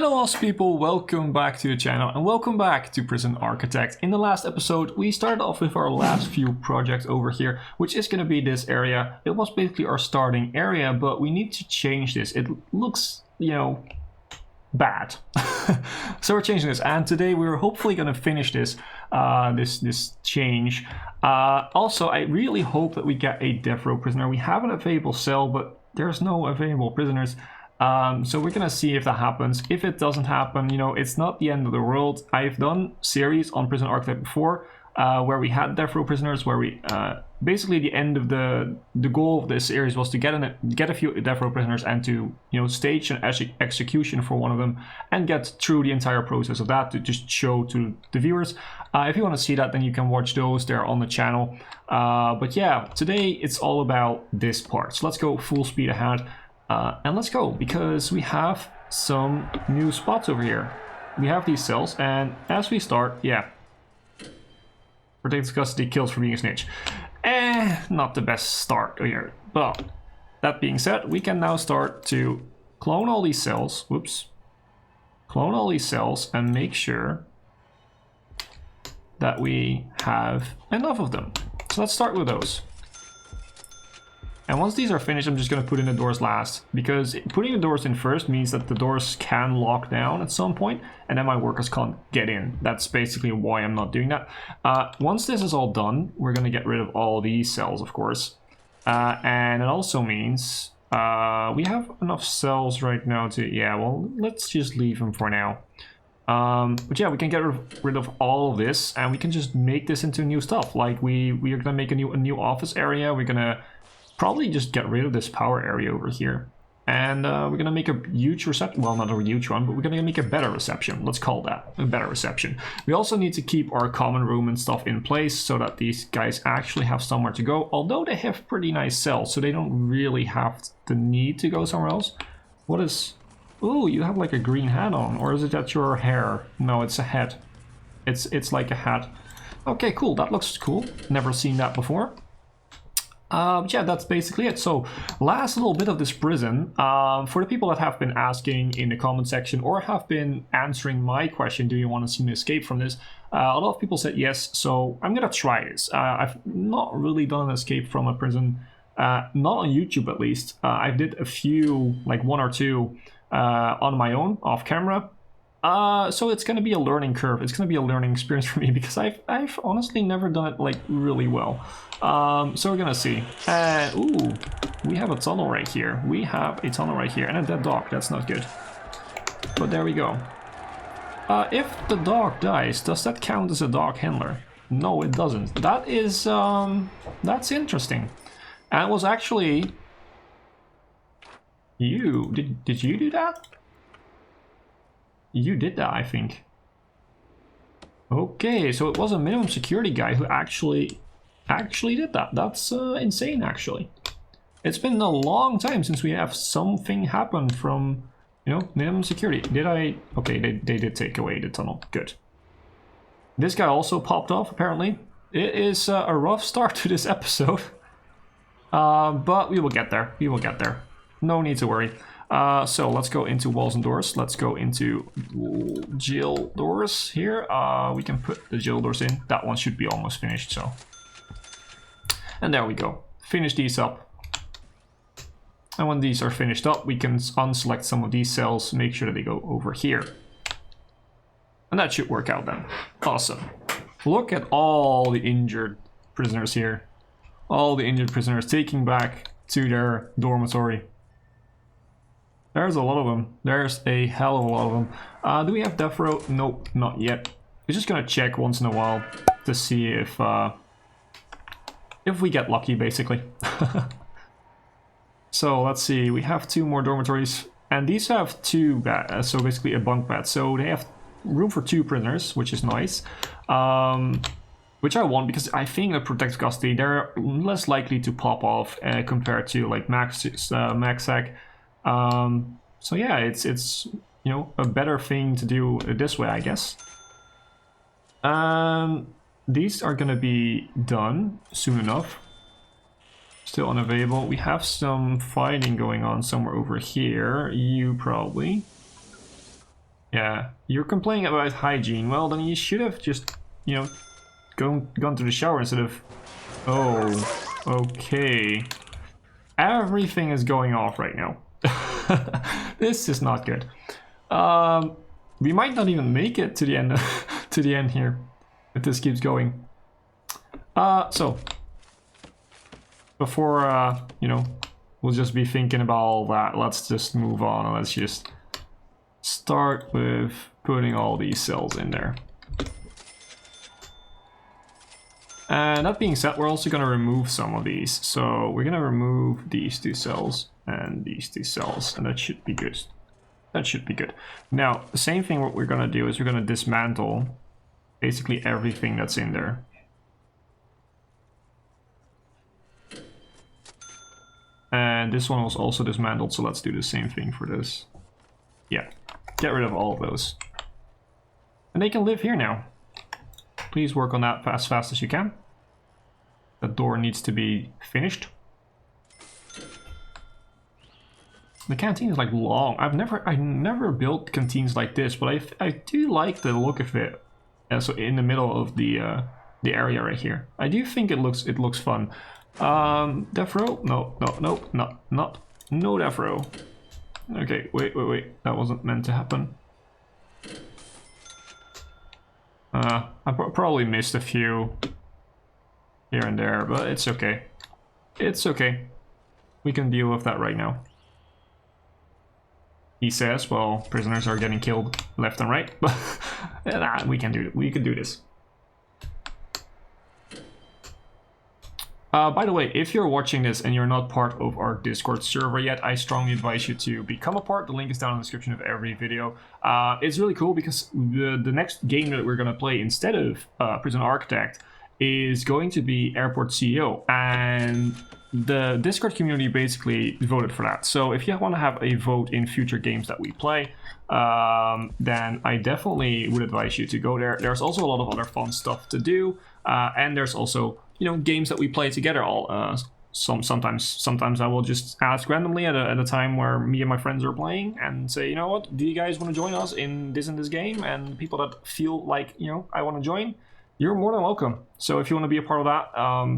Hello awesome people, welcome back to the channel and welcome back to Prison Architect. In the last episode we started off with our last few projects over here, which is going to be this area. It was basically our starting area, but we need to change this. It looks, bad. So we're changing this, and today we're hopefully going to finish this this change. Also, I really hope that we get a death row prisoner. We have an available cell, but there's no available prisoners. So we're gonna see if that happens. If it doesn't happen, it's not the end of the world. I've done series on Prison Architect before, where we had death row prisoners, where we basically the end of the goal of this series was to get a few death row prisoners and to stage an execution for one of them and get through the entire process of that to just show to the viewers. If you want to see that, then you can watch those. They're on the channel. But yeah, today it's all about this part. So let's go full speed ahead. And let's go, because we have some new spots over here. We have these cells, and as we start, protected custody, kills for being a snitch. Not the best start here. But that being said, we can now start to clone all these cells. Whoops. Clone all these cells and make sure that we have enough of them. So let's start with those. And once these are finished, I'm just going to put in the doors last, because putting the doors in first means that the doors can lock down at some point, and then my workers can't get in. That's basically why I'm not doing that. Once this is all done, we're going to get rid of all these cells, of course. And it also means we have enough cells right now to... Yeah, well, let's just leave them for now. But yeah, we can get rid of all of this, and we can just make this into new stuff. Like, we are going to make a new office area. We're going to... probably just get rid of this power area over here, and we're gonna make a huge reception. Well, not a huge one, but we're gonna make a better reception. Let's call that a better reception. We also need to keep our common room and stuff in place so that these guys actually have somewhere to go, although they have pretty nice cells, so they don't really have the need to go somewhere else. What is... Ooh, you have like a green hat on, or is it that your hair? No, it's a hat. It's like a hat. Okay, cool, that looks cool. Never seen that before. Yeah, that's basically it. So, last little bit of this prison. For the people that have been asking in the comment section or have been answering my question, do you want to see me escape from this? A lot of people said yes, so I'm gonna try this. I've not really done an escape from a prison, not on YouTube at least. I did a few, like one or two, on my own, off camera. So it's gonna be a learning curve. It's gonna be a learning experience for me, because I've honestly never done it like really well. So we're gonna see. Ooh, we have a tunnel right here. We have a tunnel right here, and a dead dog. That's not good. But there we go. If the dog dies, does that count as a dog handler? No, it doesn't. That is that's interesting. And it was actually you. Did you do that? You did that, I think. Okay, so it was a minimum security guy who actually did that. That's insane, actually. It's been a long time since we have something happen from, minimum security. Did I... Okay, they did take away the tunnel. Good. This guy also popped off, apparently. It is a rough start to this episode. But we will get there. We will get there. No need to worry. So let's go into walls and doors. Let's go into jail doors here. We can put the jail doors in. That one should be almost finished, so. And there we go. Finish these up. And when these are finished up, we can unselect some of these cells, make sure that they go over here. And that should work out then. Awesome. Look at all the injured prisoners here. All the injured prisoners taking back to their dormitory. There's a lot of them. There's a hell of a lot of them. Do we have death row? Nope, not yet. We're just gonna check once in a while to see if we get lucky, basically. So let's see. We have 2 more dormitories, and these have 2 beds, so basically a bunk bed. So they have room for 2 prisoners, which is nice. Which I want, because I think that protected custody, they're less likely to pop off compared to like MaxSec. So yeah, it's a better thing to do this way, I guess. These are gonna be done soon enough. Still unavailable. We have some fighting going on somewhere over here. You probably. Yeah, you're complaining about hygiene. Well, then you should have just, you know, gone to the shower instead of... Oh, okay. Everything is going off right now. This is not good. We might not even make it to the end to the end here if this keeps going. So before you know, we'll just be thinking about all that. Let's just move on and let's just start with putting all these cells in there. And that being said, we're also going to remove some of these. So we're going to remove these 2 cells and these 2 cells, and that should be good. That should be good. Now, the same thing what we're going to do is we're going to dismantle basically everything that's in there. And this one was also dismantled, so let's do the same thing for this. Yeah, get rid of all of those. And they can live here now. Please work on that as fast as you can. The door needs to be finished. The canteen is like long. I never built canteens like this, but I do like the look of it. So in the middle of the area right here, I do think it looks fun. Death row? No, death row. Okay, wait. That wasn't meant to happen. I probably missed a few here and there, but it's okay. It's okay. We can deal with that right now. He says, well, prisoners are getting killed left and right, but nah, we can do this. By the way, if you're watching this and you're not part of our Discord server yet, I strongly advise you to become a part. The link is down in the description of every video. It's really cool because the next game that we're going to play instead of Prison Architect is going to be Airport CEO, and the Discord community basically voted for that. So if you want to have a vote in future games that we play, then I definitely would advise you to go there. There's also a lot of other fun stuff to do, and there's also, you know, games that we play together. Sometimes I will just ask randomly at a time where me and my friends are playing and say, you know what, do you guys want to join us in this game? And people that feel like, you know, I want to join, you're more than welcome. So if you want to be a part of that,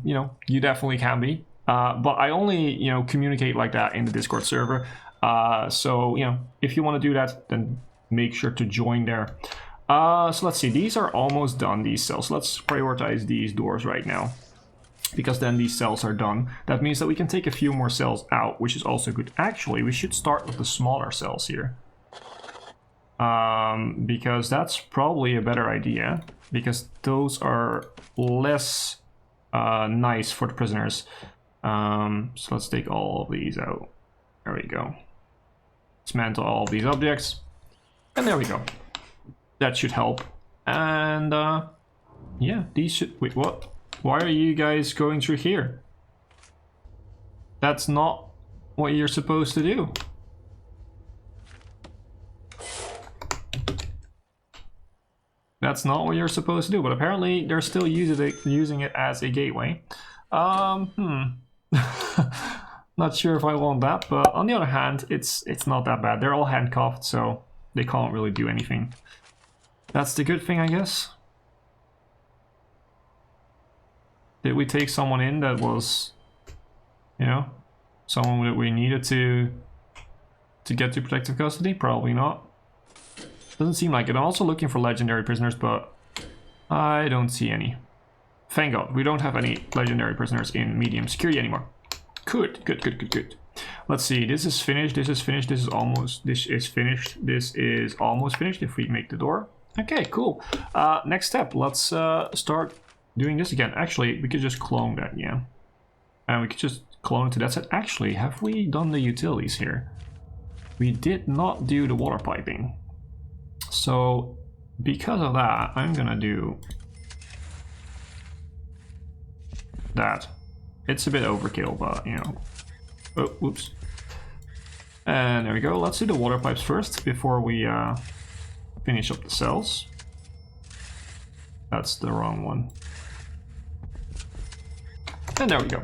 you know, you definitely can be. But I only, you know, communicate like that in the Discord server. So, you know, if you want to do that, then make sure to join there. So let's see, these are almost done, these cells. Let's prioritize these doors right now, because then these cells are done. That means that we can take a few more cells out, which is also good. Actually, we should start with the smaller cells here. Because that's probably a better idea, because those are less nice for the prisoners. So let's take all of these out. There we go. Dismantle all of these objects. And there we go. That should help. And yeah, these should... Wait, what? Why are you guys going through here? That's not what you're supposed to do. That's not what you're supposed to do, but apparently they're still using it as a gateway. Not sure if I want that, but on the other hand, it's not that bad. They're all handcuffed, so they can't really do anything. That's the good thing, I guess. Did we take someone in that was, you know, someone that we needed to get to protective custody? Probably not. Doesn't seem like it. I'm also looking for legendary prisoners, but I don't see any. Thank God, we don't have any legendary prisoners in medium security anymore. Good. Let's see, this is finished, this is finished, this is finished, this is almost finished if we make the door. Okay, cool. Next step, let's start doing this again. Actually, we could just clone that, yeah. And we could just clone it to that set. Actually, have we done the utilities here? We did not do the water piping. So, because of that, I'm gonna do that. It's a bit overkill, but, you know. Oh, whoops. And there we go. Let's do the water pipes first before we finish up the cells. That's the wrong one. And there we go.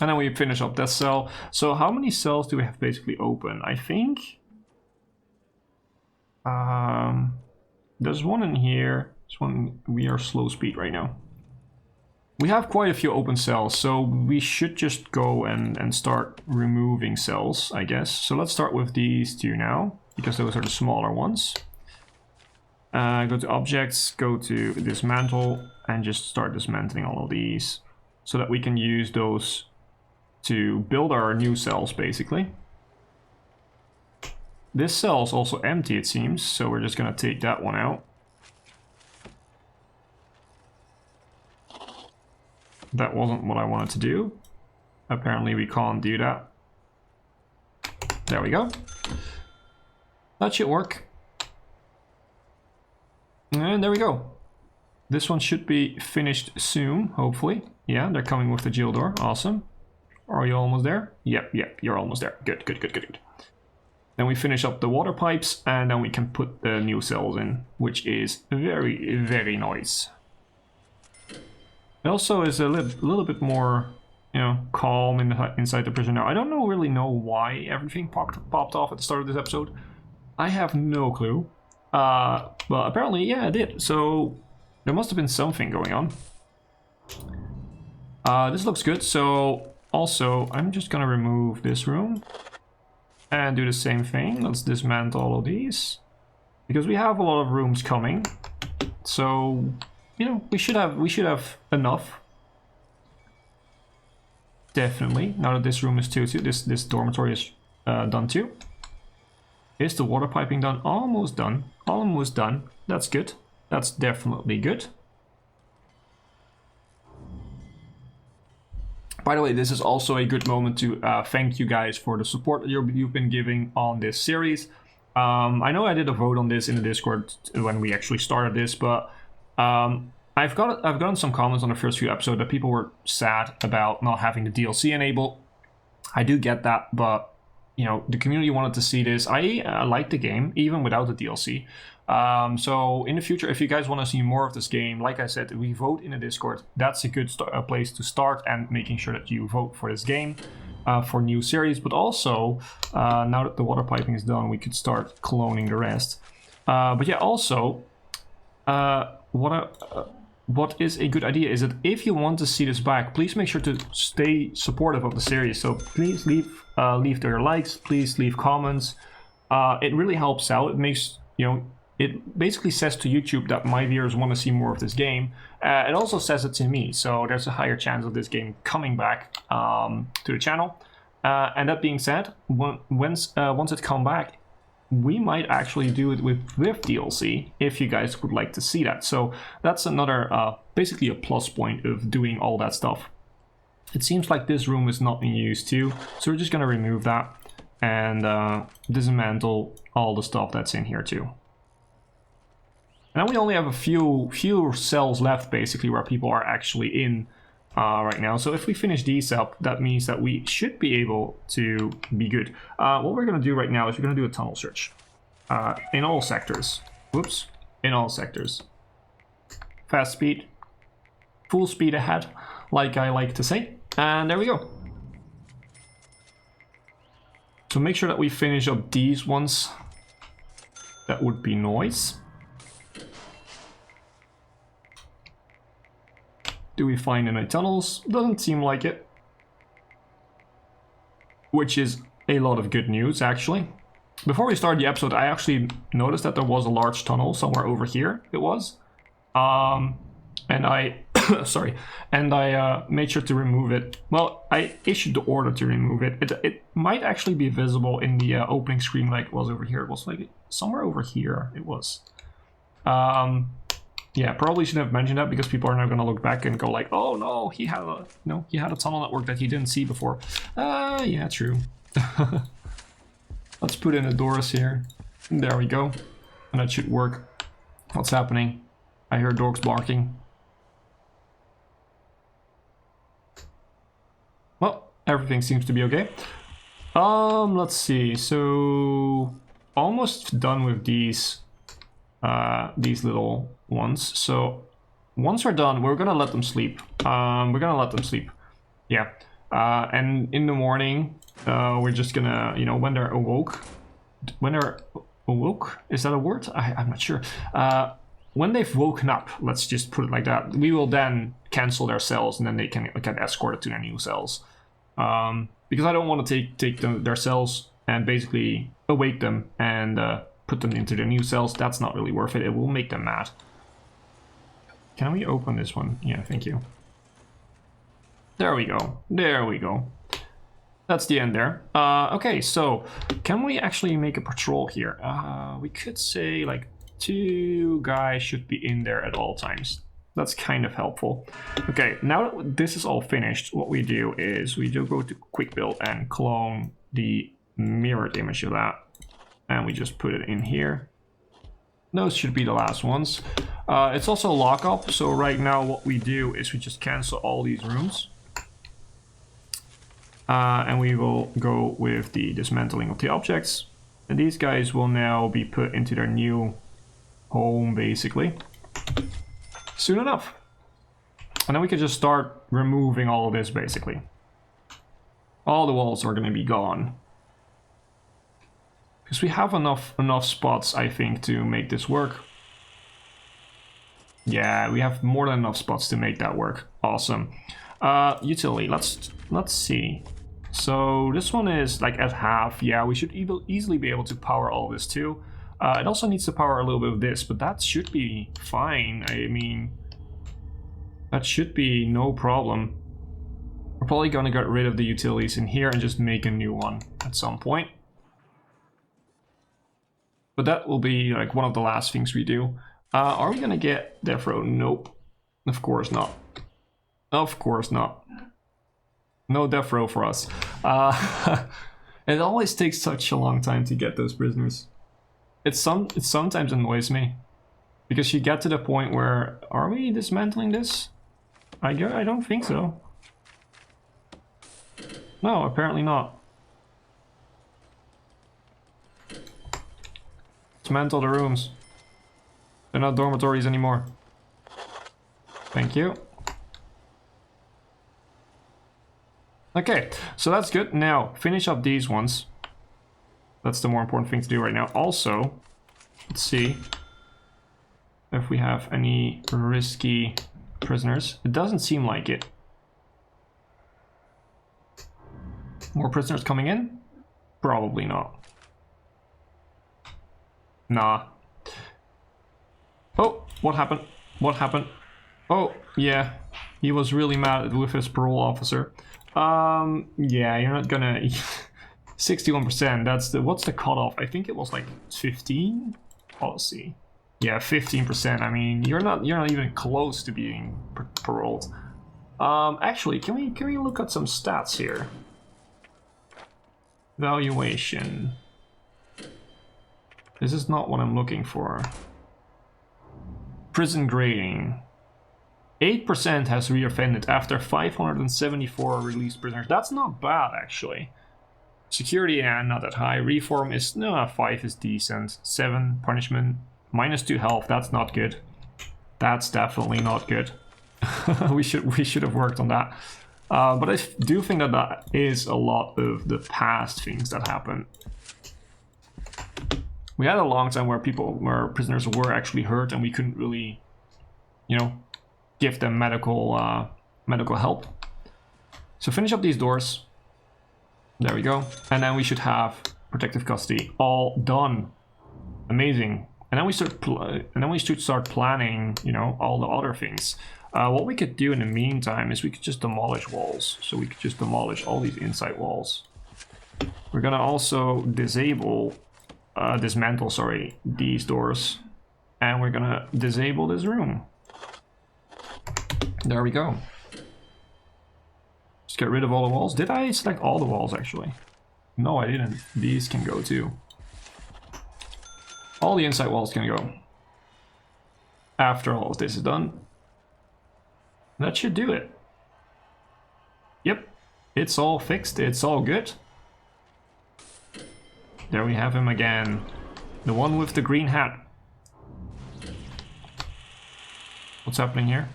And then we finish up that cell. So how many cells do we have basically open? I think... There's one in here. This one, we are slow speed right now. We have quite a few open cells, so we should just go and start removing cells, I guess. So let's start with these two now, because those are the smaller ones. Go to objects, go to dismantle, and just start dismantling all of these, so that we can use those to build our new cells, basically. This cell is also empty, it seems, so we're just gonna take that one out. That wasn't what I wanted to do. Apparently we can't do that. There we go. That should work. And there we go. This one should be finished soon, hopefully. Yeah, they're coming with the jail door. Awesome. Are you almost there? Yep, you're almost there. Good. Then we finish up the water pipes, and then we can put the new cells in, which is very, very nice. It also is a little bit more, you know, calm inside the prison now. I don't really know why everything popped off at the start of this episode. I have no clue. But apparently, yeah, it did. So there must have been something going on. This looks good. So also, I'm just gonna remove this room and do the same thing. Let's dismantle all of these, because we have a lot of rooms coming. So, you know, we should have enough. Definitely. Now that this room is too, this dormitory is done too. Is the water piping done? Almost done. Almost done. That's good. That's definitely good. By the way, this is also a good moment to thank you guys for the support that you've been giving on this series. I know I did a vote on this in the Discord when we actually started this, but I've gotten some comments on the first few episodes that people were sad about not having the DLC enabled. I do get that, but you know, the community wanted to see this. I like the game even without the DLC. So in the future, if you guys want to see more of this game, like I said, we vote in the Discord. That's a good place to start, and making sure that you vote for this game for new series. But also, now that the water piping is done, we could start cloning the rest. But yeah, also, what is a good idea is that if you want to see this back, please make sure to stay supportive of the series. So please leave their likes, please leave comments. It really helps out. It makes, you know, it basically says to YouTube that my viewers want to see more of this game. It also says it to me, so there's a higher chance of this game coming back to the channel. And that being said, once it comes back, we might actually do it with DLC if you guys would like to see that. So that's another, basically a plus point of doing all that stuff. It seems like this room is not being used too, so we're just gonna remove that and dismantle all the stuff that's in here too. And then we only have a few cells left, basically, where people are actually in right now. So if we finish these up, that means that we should be able to be good. What we're going to do right now is we're going to do a tunnel search in all sectors. Whoops. In all sectors. Fast speed. Full speed ahead, like I like to say. And there we go. So make sure that we finish up these ones. That would be nice. Do we find any tunnels? Doesn't seem like it. Which is a lot of good news, actually. Before we start the episode, I actually noticed that there was a large tunnel somewhere over here. It was. And I... sorry. And I made sure to remove it. Well, I issued the order to remove it. It might actually be visible in the opening screen like it was over here. It was like somewhere over here. It was. Yeah, probably shouldn't have mentioned that because people are now going to look back and go like, oh no, he had a tunnel network that he didn't see before. Yeah, true. Let's put in the doors here. There we go. And that should work. What's happening? I hear dogs barking. Well, everything seems to be okay. Let's see. So almost done with these little ones. So once we're done, we're gonna let them sleep. Yeah. And in the morning, we're just gonna, you know, when they're awoke, when they're awoke. Is that a word? I'm not sure. When they've woken up, let's just put it like that, we will then cancel their cells and then they can get escorted to their new cells. Because I don't want to take their cells and basically awake them and put them into their new cells. That's not really worth it. It will make them mad. Can we open this one? Yeah, thank you. There we go. There we go. That's the end there. Okay, so can we actually make a patrol here? We could say like 2 guys should be in there at all times. That's kind of helpful. Okay, now that this is all finished, what we do is we do go to quick build and clone the mirrored image of that. And we just put it in here. Those should be the last ones. It's also a lockup, so right now what we do is we just cancel all these rooms. And we will go with the dismantling of the objects. And these guys will now be put into their new home, basically. Soon enough. And then we can just start removing all of this, basically. All the walls are going to be gone. Because we have enough spots, I think, to make this work. Yeah, we have more than enough spots to make that work. Awesome. Utility, let's see. So this one is like at half. Yeah, we should easily be able to power all this too. It also needs to power a little bit of this, but that should be fine. I mean, that should be no problem. We're probably gonna get rid of the utilities in here and just make a new one at some point. But that will be like one of the last things we do. Are we gonna get death row? Nope. Of course not. Of course not. No death row for us. It always takes such a long time to get those prisoners. It sometimes annoys me. Because you get to the point where, are we dismantling this? I don't think so. No, apparently not. Dismantle the rooms. They're not dormitories anymore. Thank you. Okay, so that's good. Now, finish up these ones. That's the more important thing to do right now. Also, let's see if we have any risky prisoners. It doesn't seem like it. More prisoners coming in? Probably not. Nah. Oh, what happened? What happened? Oh, yeah. He was really mad with his parole officer. Yeah, you're not gonna... 61%, that's the... What's the cutoff? I think it was like 15? Policy. Yeah, 15%. I mean, you're not even close to being paroled. Actually, can we look at some stats here? Valuation. This is not what I'm looking for. Prison grading. 8% has reoffended after 574 released prisoners. That's not bad, actually. Security, yeah, not that high. Reform is, no, 5 is decent. 7, punishment. -2 health, that's not good. That's definitely not good. we should have worked on that. But I do think that that is a lot of the past things that happen. We had a long time where prisoners were actually hurt and we couldn't really, you know, give them medical help. So finish up these doors. There we go. And then we should have protective custody all done. Amazing. And then we should start planning, you know, all the other things. What we could do in the meantime is we could just demolish walls. So we could just demolish all these inside walls. We're gonna also dismantle, sorry, these doors. And we're gonna disable this room. There we go. Just get rid of all the walls. Did I select all the walls, actually? No, I didn't. These can go too. All the inside walls can go. After all of this is done. That should do it. Yep. It's all fixed. It's all good. There we have him again. The one with the green hat. What's happening here?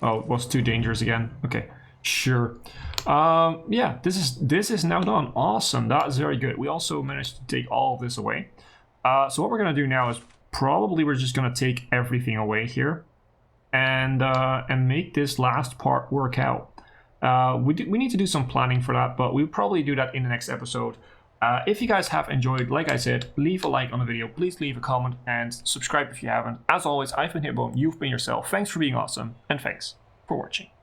Oh, it was too dangerous again. Okay, sure. Yeah, this is now done. Awesome, that is very good. We also managed to take all of this away. So what we're going to do now is probably we're just going to take everything away here and make this last part work out. We need to do some planning for that, but we'll probably do that in the next episode. If you guys have enjoyed, like I said, leave a like on the video, please leave a comment and subscribe if you haven't. As always, I've been Hipbone, you've been yourself. Thanks for being awesome, and thanks for watching.